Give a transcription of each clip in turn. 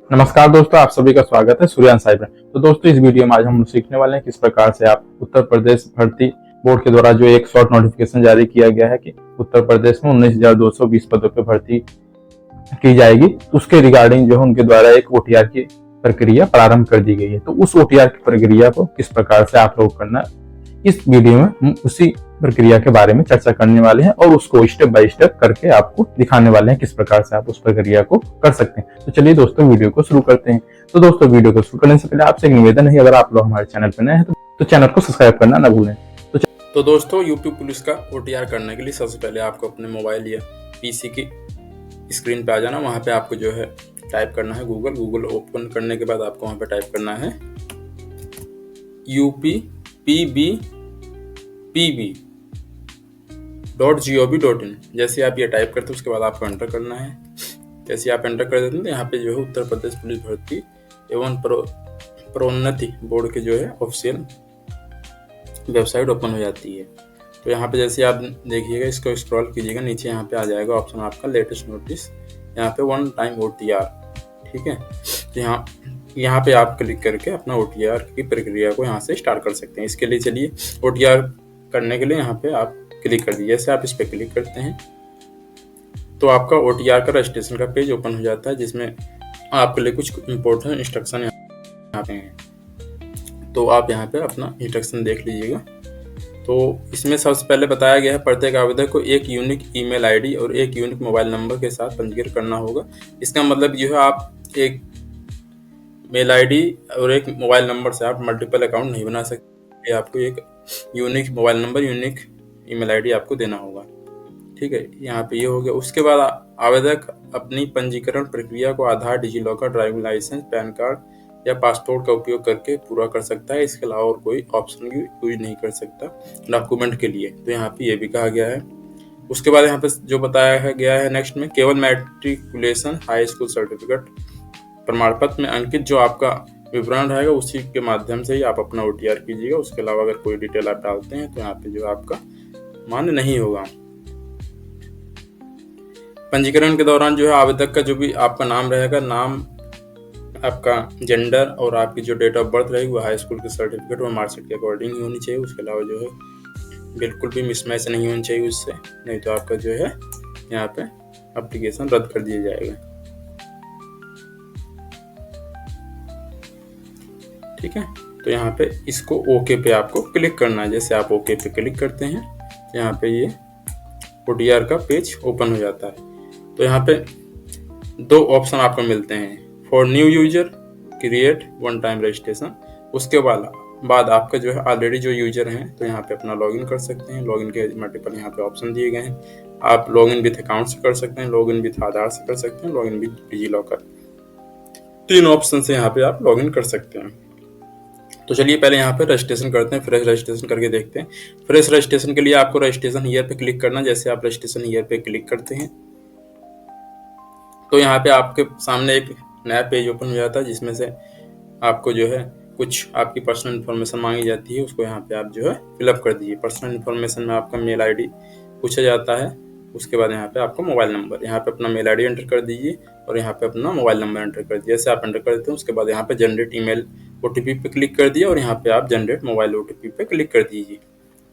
नमस्कार दोस्तों, आप सभी का स्वागत है सूर्यांश साइबर। तो दोस्तों, इस वीडियो में आज हम सीखने वाले हैं किस प्रकार से आप उत्तर प्रदेश भर्ती बोर्ड के द्वारा जो एक शॉर्ट नोटिफिकेशन जारी किया गया है कि उत्तर प्रदेश में 19,220 पदों पर भर्ती की जाएगी, उसके रिगार्डिंग जो है उनके द्वारा एक ओटीआर की प्रक्रिया प्रारंभ कर दी गई है। तो उस ओटीआर की प्रक्रिया को किस प्रकार से आप लोग करना, इस वीडियो में हम उसी प्रक्रिया के बारे में चर्चा करने वाले हैं और उसको स्टेप बाय स्टेप करके आपको दिखाने वाले हैं किस प्रकार से आप उस प्रक्रिया को कर सकते हैं। तो चलिए दोस्तों, वीडियो को शुरू करते हैं। तो दोस्तों, वीडियो को शुरू करने से पहले आपसे एक निवेदन है, अगर आप लोग हमारे चैनल पर नए हैं तो चैनल को सब्सक्राइब करना ना भूलें। तो दोस्तों, यूपी पुलिस का ओटीआर करने के लिए सबसे पहले आपको अपने मोबाइल या पीसी की स्क्रीन पे आ जाना। वहाँ पे आपको जो है टाइप करना है गूगल ओपन करने के बाद आपको वहाँ पे टाइप करना है UPPB.gov.in। जैसे आप ये टाइप करते हैं उसके बाद आपको एंटर करना है। जैसे आप एंटर कर देते हैं तो यहाँ पे जो है उत्तर प्रदेश पुलिस भर्ती एवं प्रोन्नति बोर्ड के जो है ऑफिशियल वेबसाइट ओपन हो जाती है। तो यहाँ पे जैसे आप देखिएगा, इसको स्क्रॉल कीजिएगा, नीचे यहाँ पे आ जाएगा ऑप्शन आपका लेटेस्ट नोटिस, यहाँ पे 1 टाइम OTR। ठीक है, तो यहाँ पे आप क्लिक करके अपना OTR की प्रक्रिया को यहाँ से स्टार्ट कर सकते हैं। इसके लिए चलिए OTR करने के लिए यहाँ पे आप क्लिक कर दीजिए। जैसे आप इस पर क्लिक करते हैं तो आपका OTR का रजिस्ट्रेशन का पेज ओपन हो जाता है, जिसमें आपके लिए कुछ इंपॉर्टेंट इंस्ट्रक्शन यहाँ पे हैं। तो आप यहाँ पे अपना इंस्ट्रक्शन देख लीजिएगा। तो इसमें सबसे पहले बताया गया है प्रत्येक आवेदक को एक यूनिक ईमेल आईडी और एक यूनिक मोबाइल नंबर के साथ पंजीकरण करना होगा। इसका मतलब जो है आप एक मेल आईडी और एक मोबाइल नंबर से आप मल्टीपल अकाउंट नहीं बना सकते। आपको एक unique mobile number, unique email ID आपको देना होगा। ठीक है, यहाँ पे ये हो गया। उसके बाद आवेदक अपनी पंजीकरण प्रक्रिया को Aadhaar, DigiLocker, driving licence, PAN card या पासपोर्ट का उपयोग करके पूरा कर सकता है। इसके अलावा और कोई ऑप्शन यूज नहीं कर सकता डॉक्यूमेंट के लिए। तो यहाँ पे ये भी कहा गया है। उसके बाद यहाँ पे जो बताया गया है नेक्स्ट में, केवल मैट्रिकुलेशन हाई स्कूल सर्टिफिकेट प्रमाण पत्र में अंकित जो आपका विवरण रहेगा उसी के माध्यम से ही आप अपना OTR कीजिएगा। उसके अलावा अगर कोई डिटेल आप डालते हैं तो यहाँ पे जो आपका मान्य नहीं होगा। पंजीकरण के दौरान जो है आवेदक का जो भी आपका नाम रहेगा, नाम, आपका जेंडर और आपकी जो डेट ऑफ बर्थ रहेगी वो हाई स्कूल के सर्टिफिकेट और मार्कशीट के अकॉर्डिंग ही होनी चाहिए। उसके अलावा जो है बिल्कुल भी मिसमैच नहीं होनी चाहिए उससे, नहीं तो आपका जो है यहाँ पे एप्लीकेशन रद्द कर दिया जाएगा। ठीक है, तो यहाँ पे इसको ओके पे आपको क्लिक करना है। जैसे आप ओके पे क्लिक करते हैं तो यहाँ पे ये OTR का पेज ओपन हो जाता है। तो यहाँ पे 2 ऑप्शन आपको मिलते हैं, for new user, create 1 time registration. उसके बाद आपका जो है ऑलरेडी जो यूजर हैं तो यहाँ पे अपना लॉगिन कर सकते हैं। लॉगिन के मल्टीपल यहाँ पे ऑप्शन दिए गए हैं। आप लॉगिन विथ अकाउंट से कर सकते हैं, लॉगिन विथ आधार से कर सकते हैं, लॉगिन विथ डिजिलॉकर। 3 ऑप्शन से यहाँ पे आप लॉगिन कर सकते हैं। तो चलिए पहले यहाँ पे रजिस्ट्रेशन करते हैं, फ्रेश रजिस्ट्रेशन करके देखते हैं। फ्रेश रजिस्ट्रेशन के लिए आपको रजिस्ट्रेशन ईयर पे क्लिक करना। जैसे आप रजिस्ट्रेशन ईयर पे क्लिक करते हैं तो यहाँ पे आपके सामने एक नया पेज ओपन हो जाता है, जिसमें से आपको जो है कुछ आपकी पर्सनल इन्फॉर्मेशन मांगी जाती है। उसको यहाँ पे आप जो है फिलअप कर दीजिए। पर्सनल इन्फॉर्मेशन में आपका मेल आईडी पूछा जाता है। उसके बाद यहाँ पे आपको मोबाइल नंबर, यहाँ पे अपना मेल आईडी एंटर कर दीजिए और यहाँ पे अपना मोबाइल नंबर एंटर कर दीजिए। जैसे आप एंटर कर देते हैं उसके बाद यहाँ पे जनरेट ईमेल OTP पे क्लिक कर दिया और यहाँ पे आप जनरेट मोबाइल OTP पे क्लिक कर दीजिए।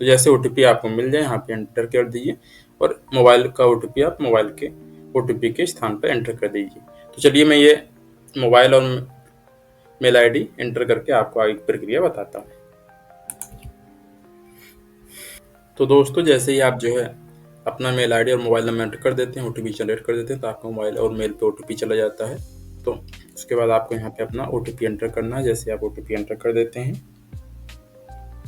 तो जैसे OTP आपको मिल जाए यहाँ पे एंटर कर दीजिए और मोबाइल का OTP आप मोबाइल के OTP के स्थान पर एंटर कर दीजिए। तो चलिए मैं ये मोबाइल और मेल आईडी एंटर करके आपको आगे प्रक्रिया बताता हूँ। तो दोस्तों, जैसे ही आप जो है अपना मेल आईडी और मोबाइल नंबर एंटर कर देते हैं, OTP जनरेट कर देते हैं, तो आपका मोबाइल और मेल पे OTP चला जाता है। तो उसके बाद आपको यहाँ पे अपना OTP एंटर करना है। जैसे आप OTP एंटर कर देते हैं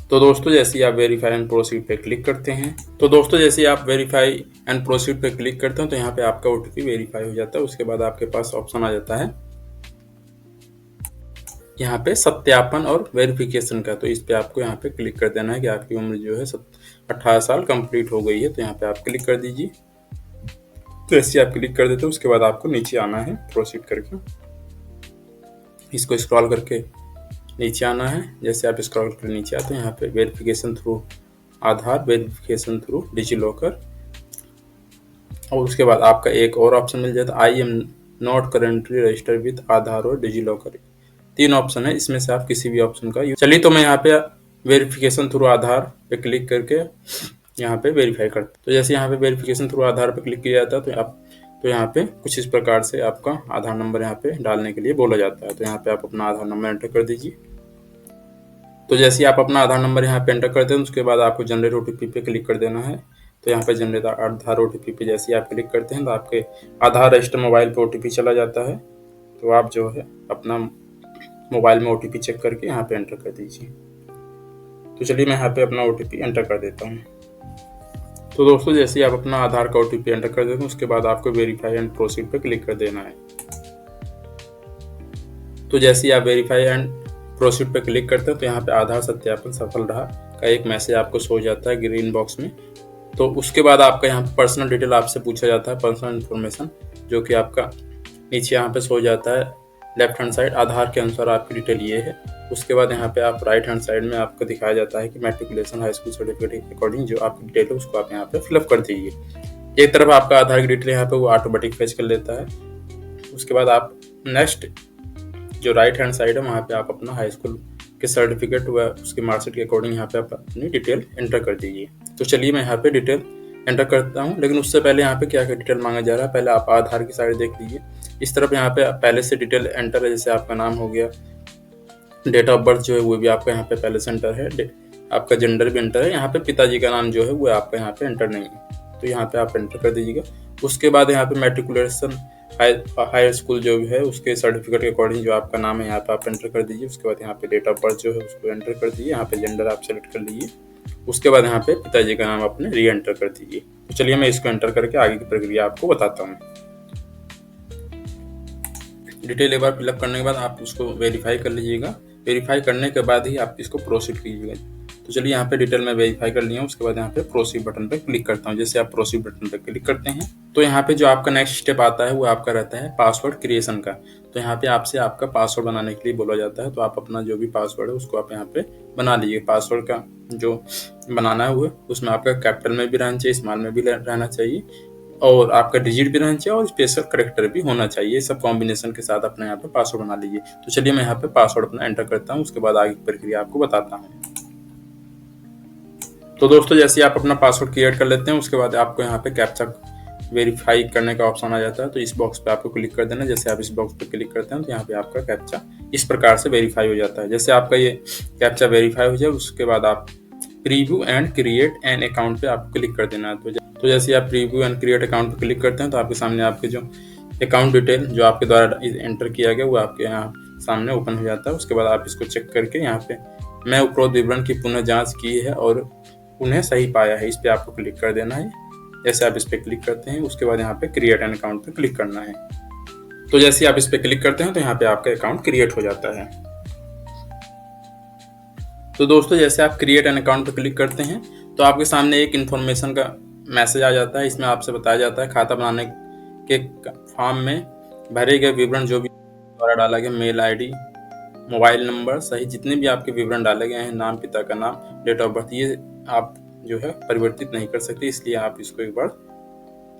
तो दोस्तों, जैसे ही आप वेरीफाई एंड प्रोसीड पे क्लिक करते हैं तो यहाँ पे आपका OTP वेरीफाई हो जाता है। उसके बाद आपके पास ऑप्शन आ जाता है यहाँ पे सत्यापन और वेरिफिकेशन का। तो इस पे आपको यहाँ पे क्लिक कर देना है कि आपकी उम्र जो है 18 साल कंप्लीट हो गई है। तो यहाँ पे आप क्लिक कर दीजिए। तो ऐसे आप क्लिक कर देते हो उसके बाद आपको नीचे आना है, प्रोसीड करके इसको स्क्रॉल करके नीचे आना है। जैसे आप स्क्रॉल करके नीचे आते हैं यहाँ पे वेरिफिकेशन थ्रू आधार, वेरिफिकेशन थ्रू डिजिलॉकर और उसके बाद आपका एक और ऑप्शन मिल जाता है नॉट करेंटली रजिस्टर विद आधार और डिजी लॉकर। 3 ऑप्शन है, इसमें से आप किसी भी ऑप्शन का चलिए तो मैं यहाँ पे वेरिफिकेशन थ्रू आधार पे क्लिक करके यहाँ पे वेरीफाई करते हैं। तो जैसे यहाँ पे वेरिफिकेशन थ्रू आधार पे क्लिक किया जाता है तो यहाँ पे कुछ इस प्रकार से आपका आधार नंबर यहाँ पे डालने के लिए बोला जाता है। तो यहाँ पे आप अपना आधार नंबर एंटर कर दीजिए। तो जैसे ही आप अपना आधार नंबर यहाँ पे एंटर करते हैं उसके बाद आपको जनरेट ओटीपी पे क्लिक कर देना है। तो यहाँ पे जनरेट आधार ओटीपी पे जैसे ही आप क्लिक करते हैं तो आपके आधार रजिस्टर मोबाइल पे ओटीपी चला जाता है। तो आप जो है अपना मोबाइल में ओटीपी चेक करके यहाँ पे एंटर कर दीजिए। तो चलिए मैं यहाँ पे अपना ओटीपी एंटर कर देता हूँ। तो दोस्तों जैसे ही आप अपना आधार का ओटीपी एंटर कर देते हैं उसके बाद आपको वेरीफाई एंड प्रोसीड पे क्लिक कर देना है। तो जैसे ही आप वेरीफाई एंड प्रोसीड पे क्लिक करते हैं तो यहाँ पे आधार सत्यापन सफल रहा का एक मैसेज आपको शो हो जाता है ग्रीन बॉक्स में। तो उसके बाद आपका यहाँ पे पर्सनल डिटेल आपसे पूछा जाता है, पर्सनल इन्फॉर्मेशन, जो कि आपका नीचे यहाँ पे शो हो जाता है लेफ्ट हैंड साइड आधार के अनुसार आपकी डिटेल ये है। उसके बाद यहाँ पे आप राइट हैंड साइड में आपको दिखाया जाता है कि मैट्रिकुलेशन हाई स्कूल सर्टिफिकेट के अकॉर्डिंग जो आपकी डिटेल है उसको आप यहाँ पे फिलअप कर दीजिए। एक तरफ आपका आधार की डिटेल यहाँ पे वो ऑटोमेटिक फेच कर लेता है। उसके बाद आप नेक्स्ट जो राइट हैंड साइड है वहाँ पे आप अपना हाई स्कूल के सर्टिफिकेट व उसकी मार्कशीट के अकॉर्डिंग यहाँ पे आप अपनी डिटेल एंटर कर दीजिए। तो चलिए मैं यहाँ पे डिटेल एंटर करता हूँ, लेकिन उससे पहले यहाँ पे क्या क्या डिटेल मांगा जा रहा है पहले आप आधार की साइड देख लीजिए। इस तरफ यहाँ पे पहले से डिटेल एंटर है, जैसे आपका नाम हो गया, डेट ऑफ बर्थ जो है वो भी आपका यहाँ पे पहले से एंटर है, आपका जेंडर भी एंटर है। यहाँ पे पिताजी का नाम जो है वो आपका यहाँ पे एंटर नहीं है, तो यहाँ पे आप एंटर कर दीजिएगा। उसके बाद यहाँ पे मैट्रिकुलेशन हाई स्कूल जो भी है उसके सर्टिफिकेट के अकॉर्डिंग जो आपका नाम है यहाँ पे आप एंटर कर दीजिए। उसके बाद यहाँ पे डेट ऑफ बर्थ जो है उसको एंटर कर दीजिए। यहाँ पे जेंडर आप सेलेक्ट कर लीजिए। उसके बाद यहाँ पे पिताजी का नाम अपने री एंटर कर दीजिए। तो चलिए मैं इसको एंटर करके आगे की प्रक्रिया आपको बताता हूँ। डिटेल एक बार फिलअप करने के बाद आप उसको वेरीफाई कर लीजिएगा। वेरीफाई करने के बाद ही आप इसको प्रोसीड कीजिएगा। तो चलिए यहाँ पे डिटेल में वेरीफाई कर लिया हूँ। उसके बाद यहाँ पे प्रोसीड बटन पे क्लिक करता हूँ। जैसे आप प्रोसीड बटन पे क्लिक करते हैं तो यहाँ पे जो आपका नेक्स्ट स्टेप आता है वो आपका रहता है पासवर्ड क्रिएशन का। तो यहाँ पे आपसे आपका पासवर्ड बनाने के लिए बोला जाता है। तो आप अपना जो भी पासवर्ड है उसको आप यहाँ पे बना लीजिए। पासवर्ड का जो बनाना है वो उसमें आपका कैपिटल में भी रहना चाहिए, स्मॉल में भी रहना चाहिए, और आपका डिजिट भी रहना चाहिए और स्पेशल करेक्टर भी होना चाहिए। सब कॉम्बिनेशन के साथ अपने यहाँ पे पासवर्ड बना लीजिए। तो चलिए मैं यहाँ पे पासवर्ड अपना एंटर करता हूँ। उसके बाद आगे की प्रक्रिया आपको बताता हूँ। तो दोस्तों जैसे आप अपना पासवर्ड क्रिएट कर लेते हैं उसके बाद आपको यहाँ पे कैप्चा वेरीफाई करने का ऑप्शन आ जाता है। तो इस बॉक्स पे आपको क्लिक कर देना। जैसे आप इस बॉक्स पे क्लिक करते हैं तो यहाँ पे आपका कैप्चा इस प्रकार से वेरीफाई हो जाता है। जैसे आपका ये कैप्चा वेरीफाई हो जाए उसके बाद आप preview and create an account पे आपको क्लिक कर देना है। तो जैसे आप प्रीव्यू एंड क्रिएट अकाउंट पे क्लिक करते हैं तो आपके सामने आपके जो अकाउंट डिटेल जो आपके द्वारा एंटर किया गया वो आपके यहाँ सामने ओपन हो जाता है। उसके बाद आप इसको चेक करके यहाँ पे मैं उपरोक्त विवरण की पुनः जांच की है और उन्हें सही पाया है, इस पे आपको क्लिक कर देना है। जैसे आप इस पे क्लिक करते हैं उसके बाद यहाँ पे क्रिएट एन अकाउंट पे क्लिक करना है। तो जैसे आप इस पे क्लिक करते हैं तो यहाँ पे आपका अकाउंट क्रिएट हो जाता है। तो दोस्तों जैसे आप क्रिएट एन अकाउंट पे क्लिक करते हैं तो आपके सामने एक इन्फॉर्मेशन का मैसेज आ जाता है। इसमें आपसे बताया जाता है खाता बनाने के फॉर्म में भरे गए विवरण जो भी द्वारा डाला गया, मेल आईडी, मोबाइल नंबर सही जितने भी आपके विवरण डाले गए हैं, नाम, पिता का नाम, डेट ऑफ बर्थ, ये आप जो है परिवर्तित नहीं कर सकते, इसलिए आप इसको एक बार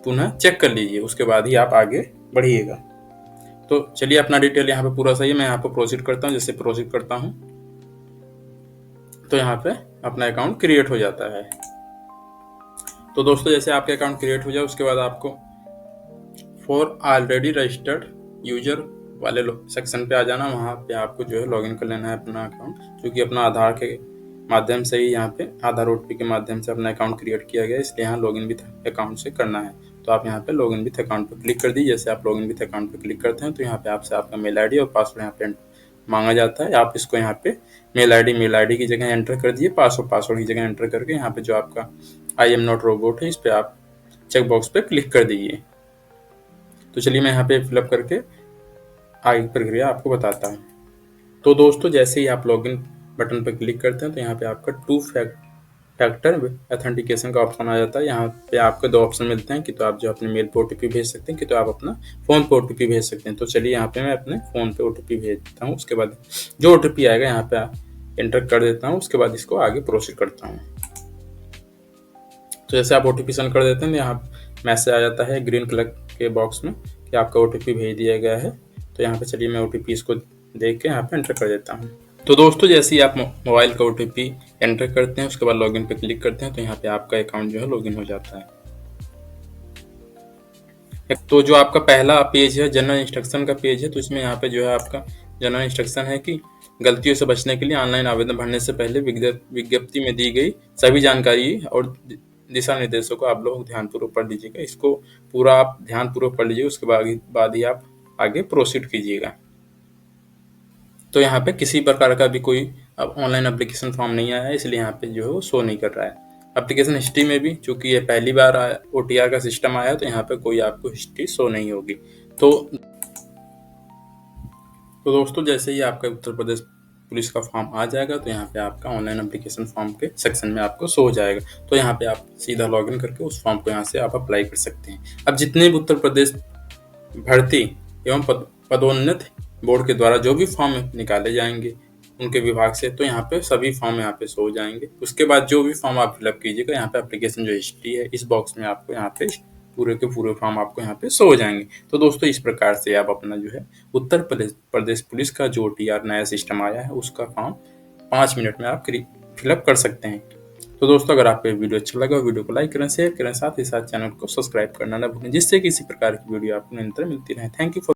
पुनः चेक कर लीजिए। उसके बाद ही आप आगे बढ़िएगा। तो चलिए अपना डिटेल यहाँ पे पूरा सही है, मैं यहाँ पे प्रोसीड करता हूँ। जैसे प्रोसीड करता हूँ तो यहाँ पे अपना अकाउंट क्रिएट हो जाता है। तो दोस्तों जैसे आपका अकाउंट क्रिएट हो जाए उसके बाद आपको फॉर ऑलरेडी रजिस्टर्ड यूजर वाले सेक्शन पे आ जाना। वहाँ पे आपको जो है लॉगिन कर लेना है अपना अकाउंट, जो कि अपना आधार के माध्यम से ही यहाँ पे आधार ओटीपी के माध्यम से अपना अकाउंट क्रिएट किया गया, इसलिए यहाँ लॉगिन विथ अकाउंट से करना है। तो आप यहाँ पे लॉगिन विथ अकाउंट पर क्लिक कर दीजिए। जैसे आप लॉगिन विथ अकाउंट पर क्लिक करते हैं तो यहाँ पे आपसे आपका मेल आईडी और पासवर्ड यहाँ पे मांगा जाता है। आप इसको यहाँ पे मेल आईडी की जगह एंटर कर दीजिए, पासवर्ड की जगह एंटर करके यहाँ पे जो आपका आई एम नॉट रोबोट है इस पे आप चेक बॉक्स पे क्लिक कर दीजिए। तो चलिए मैं यहाँ पे फिलअप करके आगे प्रक्रिया आपको बताता हूँ। तो दोस्तों जैसे ही आप लॉगिन बटन पर क्लिक करते हैं तो यहाँ पे आपका 2 फैक्टर ऑथेंटिकेशन का ऑप्शन आ जाता है। यहाँ पे आपको 2 ऑप्शन मिलते हैं कि तो आप जो अपने मेल पे ओटीपी भेज सकते हैं कि तो आप अपना फ़ोन पे ओटीपी भेज सकते हैं। तो चलिए यहाँ पे मैं अपने फ़ोन पे ओटीपी भेज देता हूँ। उसके बाद जो ओटीपी आएगा यहाँ पे एंटर कर देता हूँ। उसके बाद इसको आगे प्रोसीड करता हूँ। तो जैसे आप ओटीपी सेंड कर देते हैं यहाँ मैसेज आ जाता है ग्रीन कलर के बॉक्स में कि आपका OTP भेज दिया गया है। तो यहाँ पे चलिए मैं OTP इसको देख के यहाँ पे एंटर कर देता हूँ। तो दोस्तों जैसे ही आप मोबाइल का OTP एंटर करते हैं, उसके बाद लॉगिन पे क्लिक करते हैं, तो यहाँ पे आपका अकाउंट जो है लॉगिन हो जाता है। तो जो आपका पहला पेज है जनरल इंस्ट्रक्शन का पेज है, तो इसमें यहाँ पे जो है आपका जनरल इंस्ट्रक्शन है कि गलतियों से बचने के लिए ऑनलाइन आवेदन भरने से पहले विज्ञप्ति में दी गई सभी जानकारी और दिशा निर्देशों को आप लोग ध्यानपूर्वक पढ़ लीजिएगा। इसको पूरा आप ध्यानपूर्वक पढ़ लीजिए, उसके बाद ही आप आगे प्रोसीड कीजिएगा। तो यहाँ पे किसी प्रकार का भी कोई अब ऑनलाइन एप्लीकेशन फॉर्म नहीं आया है, इसलिए यहाँ पे जो है वो शो नहीं कर रहा है। एप्लीकेशन हिस्ट्री में भी चूंकि ये पहली बार OTR का सिस्टम आया, तो यहाँ पे कोई आपको हिस्ट्री शो नहीं होगी। तो दोस्तों जैसे ही आपका उत्तर प्रदेश पुलिस का फॉर्म आ जाएगा, तो यहाँ पे आपका ऑनलाइन एप्लीकेशन फॉर्म के सेक्शन में आपको शो हो जाएगा। तो यहाँ पे आप सीधा लॉगिन करके उस फॉर्म को यहाँ से आप अप्लाई कर सकते हैं। अब जितने भी उत्तर प्रदेश भर्ती एवं पदोन्नति बोर्ड के द्वारा जो भी फॉर्म निकाले जाएंगे उनके विभाग से, तो यहाँ पे सभी फॉर्म यहाँ पे शो हो जाएंगे। उसके बाद जो भी फॉर्म आप फिलअप कीजिएगा, यहाँ पे एप्लीकेशन जो हिस्ट्री है इस बॉक्स में आपको यहाँ पे पूरे के पूरे फॉर्म आपको यहाँ पे शो हो जाएंगे। तो दोस्तों इस प्रकार से आप अपना जो है उत्तर प्रदेश पुलिस का जो OTR नया सिस्टम आया है उसका फॉर्म 5 मिनट में आप फिलअप कर सकते हैं। तो दोस्तों अगर आपको वीडियो अच्छा लगा, वीडियो को लाइक करें, शेयर करें, साथ ही साथ चैनल को सब्सक्राइब करना ना भूलें, जिससे किसी प्रकार की वीडियो आपको निरंतर मिलती रहे। Thank you for